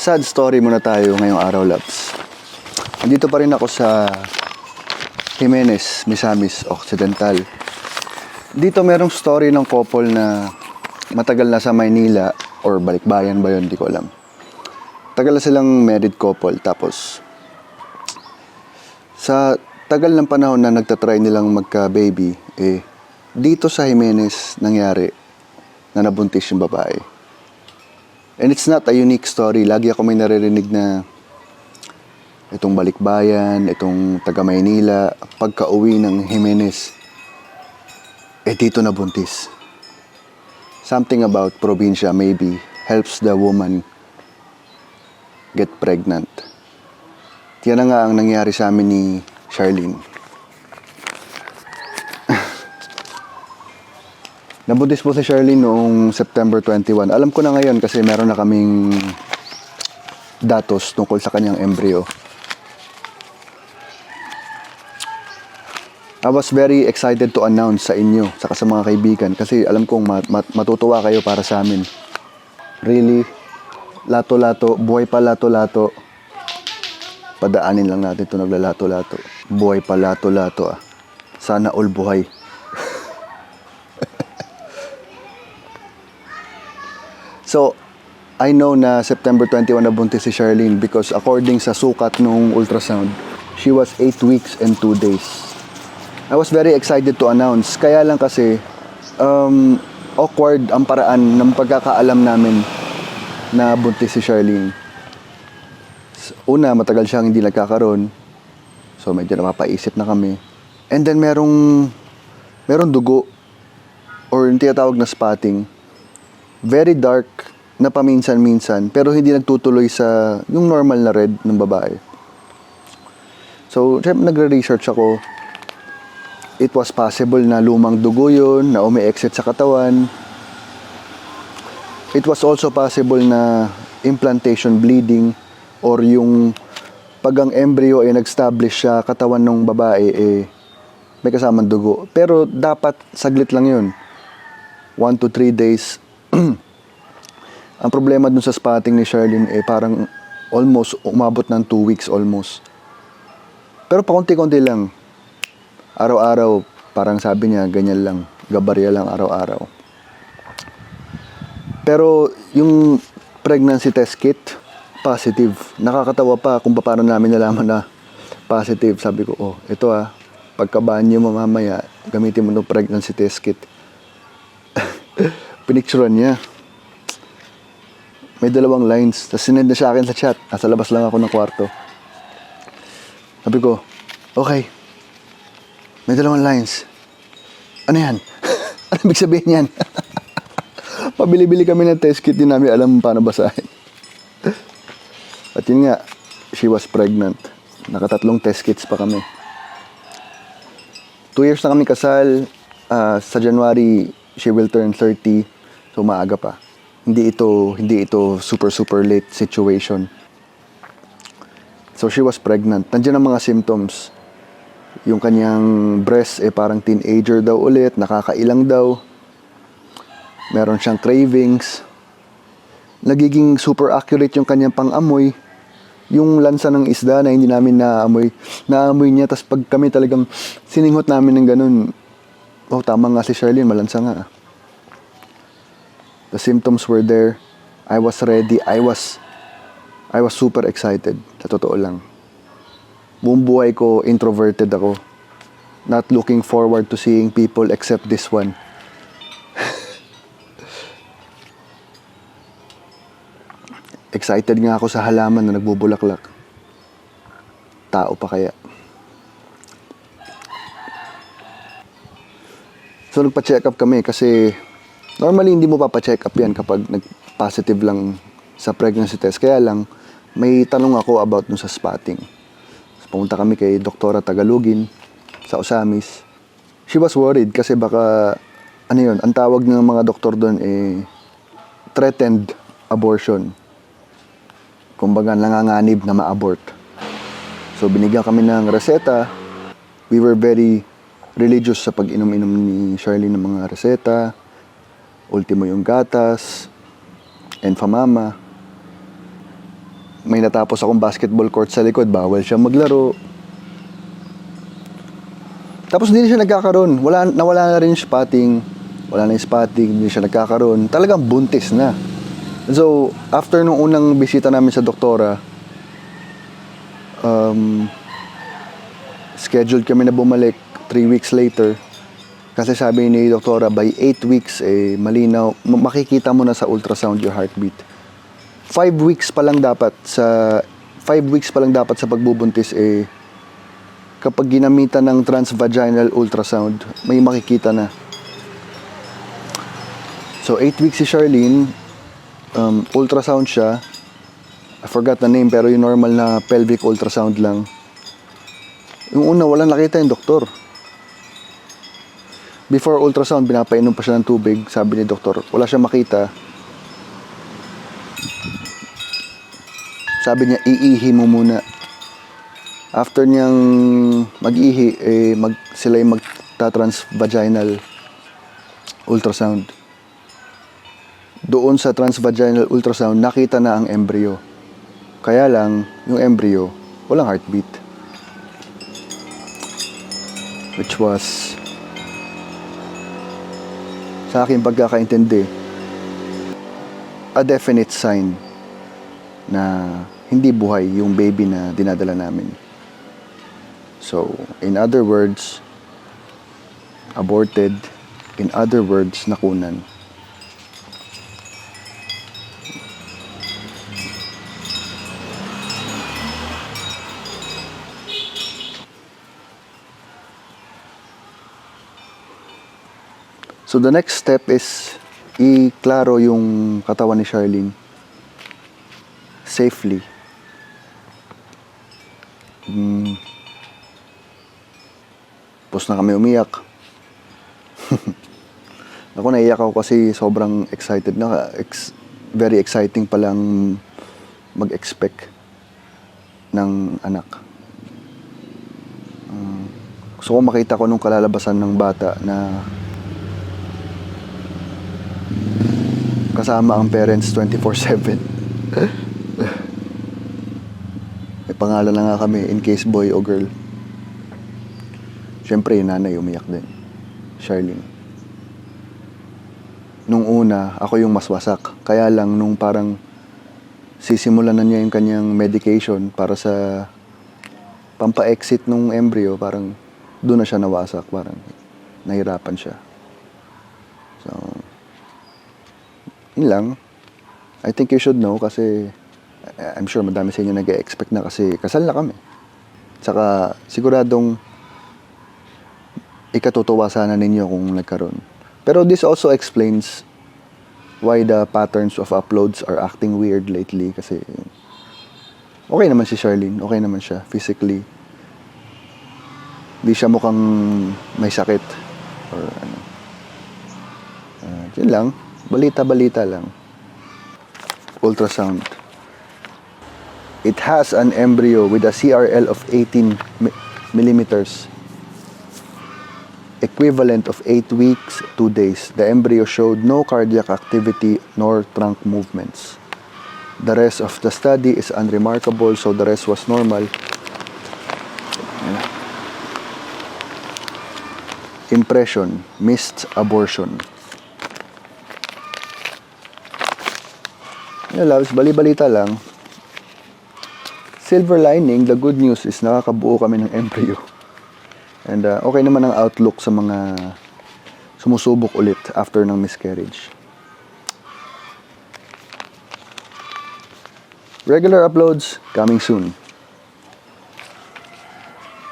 Sad story muna tayo ngayong araw, Labs. Andito pa rin ako sa Jimenez, Misamis Occidental. Dito merong story ng couple na matagal na sa Maynila or balikbayan ba yun, di ko alam. Tagal na silang married couple, tapos sa tagal ng panahon na nagtatry nilang magka-baby, dito sa Jimenez nangyari na nabuntis yung babae. And it's not a unique story. Lagi ako may naririnig na itong balikbayan, itong taga Maynila, pagka-uwi ng Jimenez, dito nabuntis. Something about probinsya maybe helps the woman get pregnant. Yan na nga ang nangyari sa amin ni Charlene. Nabuntis po si Charlene noong September 21. Alam ko na ngayon kasi meron na kaming datos tungkol sa kanyang embryo. I was very excited to announce sa inyo, saka sa mga kaibigan, kasi alam kong matutuwa kayo para sa amin. Really, lato-lato, buhay pa lato-lato. Padaanin lang natin ito, naglalato-lato. Buhay pa lato-lato ah. Sana all buhay. So, I know na September 21 nabuntis si Charlene because according sa sukat nung ultrasound, she was 8 weeks and 2 days. I was very excited to announce. Kaya lang kasi, awkward ang paraan ng pagkakaalam namin na buntis si Charlene. Una, matagal siyang hindi nagkakaroon. So, medyo napapaisip na kami. And then, merong dugo or yung tinatawag na spotting. Very dark na paminsan-minsan pero hindi nagtutuloy sa yung normal na red ng babae. So, syempre nagre-research ako. It was possible na lumang dugo yun, na umi-exit sa katawan. It was also possible na implantation bleeding or yung pag ang embryo ay nag-establish sa katawan ng babae, may kasamang dugo. Pero dapat saglit lang yun. 1 to 3 days. Ang problema dun sa spotting ni Charlene parang almost umabot ng 2 weeks almost. Pero pakunti-kunti lang. Araw-araw, parang sabi niya, ganyan lang. Gabarya lang araw-araw. Pero yung pregnancy test kit, positive. Nakakatawa pa kung paano namin nalaman na positive. Sabi ko, ito pagkabanyo mo mamaya, gamitin mo ng pregnancy test kit. Pinicturean niya. May 2 lines. Tapos sinend na siya akin sa chat. Nasa labas lang ako ng kwarto. Sabi ko, okay. May 2 lines. Ano yan? Ano ibig sabihin yan? Pabili-bili kami ng test kit. Di namin alam paano basahin. At yun nga, she was pregnant. 3 test kits pa kami. 2 years na kami kasal. Sa January, she will turn 30. So maaga pa. Hindi ito super late situation. So she was pregnant. Nandiyan ang mga symptoms. Yung kanyang breast parang teenager daw ulit, nakakailang daw. Meron siyang cravings. Nagiging super accurate yung kanyang pang-amoy. Yung lansa ng isda na hindi namin naamoy niya. Tas pag kami talagang sininghot namin ng ganun, tama nga si Charlene, malansa nga. The symptoms were there. I was ready. I was super excited. Sa totoo lang. Buong buhay ko, introverted ako. Not looking forward to seeing people except this one. Excited nga ako sa halaman na nagbubulaklak. Tao pa kaya. So nagpa-check up kami kasi normally hindi mo papacheck up yan kapag nag-positive lang sa pregnancy test. Kaya lang, may tanong ako about dun sa spotting. So, pumunta kami kay Doktora Tagalugin sa Osamis. She was worried kasi baka, ang tawag ng mga doktor dun threatened abortion. Kumbaga, nanganganib na ma-abort. So, binigyan kami ng reseta. We were very religious sa pag-inom-inom ni Charlene ng mga reseta. Ultimo yung gatas, Enfamama. may natapos akong basketball court sa likod, bawal siya maglaro. Tapos hindi na siya nagkakaroon. Nawala na rin yung spotting. Wala na yung spotting, hindi siya nagkakaroon. Talagang buntis na. So, after nung unang bisita namin sa doktora, scheduled kami na bumalik 3 weeks later. Kasi sabi ni doktora, by 8 weeks, malinaw, makikita mo na sa ultrasound your heartbeat. 5 weeks pa lang dapat sa pagbubuntis, kapag ginamitan ng transvaginal ultrasound, may makikita na. So, 8 weeks si Charlene, ultrasound siya. I forgot the name, pero yung normal na pelvic ultrasound lang. Yung una, walang nakita yung doktor. Before ultrasound, pinapainom pa siya ng tubig. Sabi ni doktor, wala siya makita. Sabi niya, iihi mo muna. After niyang mag-ihi, sila yung magta-transvaginal ultrasound. Doon sa transvaginal ultrasound, nakita na ang embryo. Kaya lang, yung embryo, walang heartbeat. Which was, sa aking pagkakaintindi, a definite sign na hindi buhay yung baby na dinadala namin. So, in other words, aborted. In other words, nakunan. So, the next step is i-klaro yung katawan ni Charlene safely. Tapos na kami umiyak. Ako, naiyak ako kasi sobrang excited na. Very exciting palang mag-expect ng anak. Gusto ko makita ko nung kalalabasan ng bata na kasama ang parents 24/7. May pangalan na nga kami in case boy o girl. Siyempre, yung nanay umiyak din. Charlene. Nung una, ako yung mas wasak. Kaya lang, nung parang sisimulan na niya yung kanyang medication para sa pampa-exit nung embryo, parang doon na siya nawasak. Parang nahirapan siya. So, yun lang. I think you should know kasi I'm sure madami sa inyo nag-expect na kasi kasal na kami. Tsaka siguradong ikatutuwa sana ninyo kung nagkaroon. Pero this also explains why the patterns of uploads are acting weird lately kasi okay naman si Charlene, okay naman siya physically. Hindi siya mukhang may sakit or ano. Yun lang. Balita-balita lang. Ultrasound. It has an embryo with a CRL of 18 millimeters. Equivalent of 8 weeks, 2 days. The embryo showed no cardiac activity nor trunk movements. The rest of the study is unremarkable, so the rest was normal. Impression, missed abortion. Loves, bali-balita lang. Silver lining, the good news is nakakabuo kami ng embryo. And okay naman ang outlook sa mga sumusubok ulit after ng miscarriage. Regular uploads coming soon.